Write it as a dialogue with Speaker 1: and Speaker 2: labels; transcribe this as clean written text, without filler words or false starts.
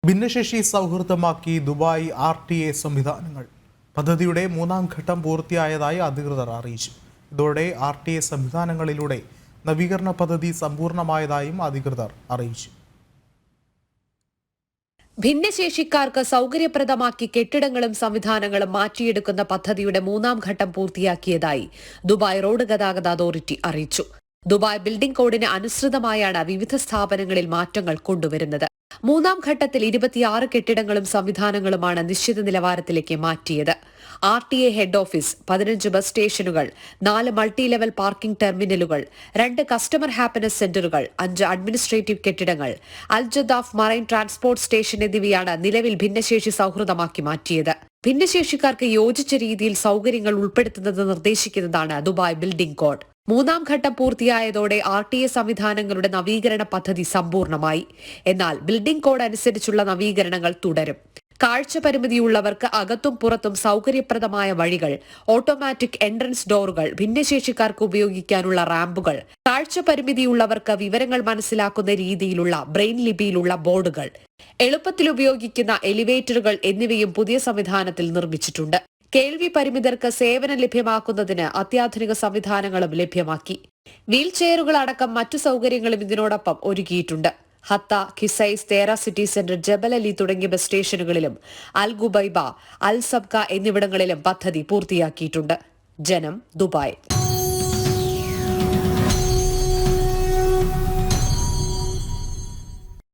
Speaker 1: ഭിന്നശേഷി സൗഹൃദമാക്കി Dubai RTA സംവിധാനങ്ങൾ. പദ്ധതിയുടെ മൂന്നാം ഘട്ടം പൂർത്തിയായതായി അധികൃതർ അറിയിച്ചു. ഇതോടെ RTA സംവിധാനങ്ങളിലൂടെ നവീകരണ പദ്ധതി സമ്പൂർണ്ണമായതായും അധികൃതർ അറിയിച്ചു.
Speaker 2: ഭിന്നശേഷിക്കാർക്ക് സൗകര്യപ്രദമാക്കി കെട്ടിടങ്ങളും സംവിധാനങ്ങളും മാറ്റിയെടുക്കുന്ന പദ്ധതിയുടെ മൂന്നാം ഘട്ടം പൂർത്തിയാക്കിയതായി ദുബായ് റോഡ് ഗതാഗത അതോറിറ്റി അറിയിച്ചു. ദുബായ് ബിൽഡിംഗ് കോഡിന് അനുസൃതമായാണ് വിവിധ സ്ഥാപനങ്ങളിൽ മാറ്റങ്ങൾ കൊണ്ടുവരുന്നത്. മൂന്നാം ഘട്ടത്തിൽ 26 കെട്ടിടങ്ങളും സംവിധാനങ്ങളുമാണ് നിശ്ചിത നിലവാരത്തിലേക്ക് മാറ്റിയത്. RTA ഹെഡ് ഓഫീസ്, 15 ബസ് സ്റ്റേഷനുകൾ, 4 മൾട്ടി ലെവൽ പാർക്കിംഗ് ടെർമിനലുകൾ, 2 കസ്റ്റമർ ഹാപ്പിനെസ് സെന്ററുകൾ, 5 അഡ്മിനിസ്ട്രേറ്റീവ് കെട്ടിടങ്ങൾ, അൽജദാഫ് മറൈൻ ട്രാൻസ്പോർട്ട് സ്റ്റേഷൻ എന്നിവയാണ് നിലവിൽ ഭിന്നശേഷി സൗഹൃദമാക്കി മാറ്റിയത്. ഭിന്നശേഷിക്കാർക്ക് യോജിച്ച രീതിയിൽ സൗകര്യങ്ങൾ ഉൾപ്പെടുത്തുന്നത് നിർദ്ദേശിക്കുന്നതാണ് ദുബായ് ബിൽഡിംഗ് കോഡ്. മൂന്നാം ഘട്ടം പൂർത്തിയായതോടെ RTA സംവിധാനങ്ങളുടെ നവീകരണ പദ്ധതി സമ്പൂർണ്ണമായി. എന്നാൽ ബിൽഡിംഗ് കോഡ് അനുസരിച്ചുള്ള നവീകരണങ്ങൾ തുടരും. കാഴ്ച പരിമിതിയുള്ളവർക്ക് അകത്തും പുറത്തും സൗകര്യപ്രദമായ വഴികൾ, ഓട്ടോമാറ്റിക് എൻട്രൻസ് ഡോറുകൾ, ഭിന്നശേഷിക്കാർക്ക് ഉപയോഗിക്കാനുള്ള റാമ്പുകൾ, കാഴ്ച പരിമിതിയുള്ളവർക്ക് വിവരങ്ങൾ മനസ്സിലാക്കുന്ന രീതിയിലുള്ള ബ്രെയിൻ ലിപിയിലുള്ള ബോർഡുകൾ, എളുപ്പത്തിൽ ഉപയോഗിക്കുന്ന എലിവേറ്ററുകൾ എന്നിവയും പുതിയ സംവിധാനത്തിൽ നിർമ്മിച്ചിട്ടുണ്ട്. കേൾവി പരിമിതർക്ക് സേവനം ലഭ്യമാക്കുന്നതിന് അത്യാധുനിക സംവിധാനങ്ങളും ലഭ്യമാക്കി. വീൽ ചെയറുകൾ അടക്കം മറ്റു സൗകര്യങ്ങളും ഇതിനോടൊപ്പം ഒരുക്കിയിട്ടുണ്ട്. ഹത്ത, ഖിസൈസ്, തേര സിറ്റി സെന്റർ, ജബൽ അലി തുടങ്ങിയ ബസ് സ്റ്റേഷനുകളിലും അൽ ഗുബൈബ, അൽ സബ്ക എന്നിവിടങ്ങളിലും പദ്ധതി പൂർത്തിയാക്കിയിട്ടുണ്ട്. ജനം, ദുബായ്.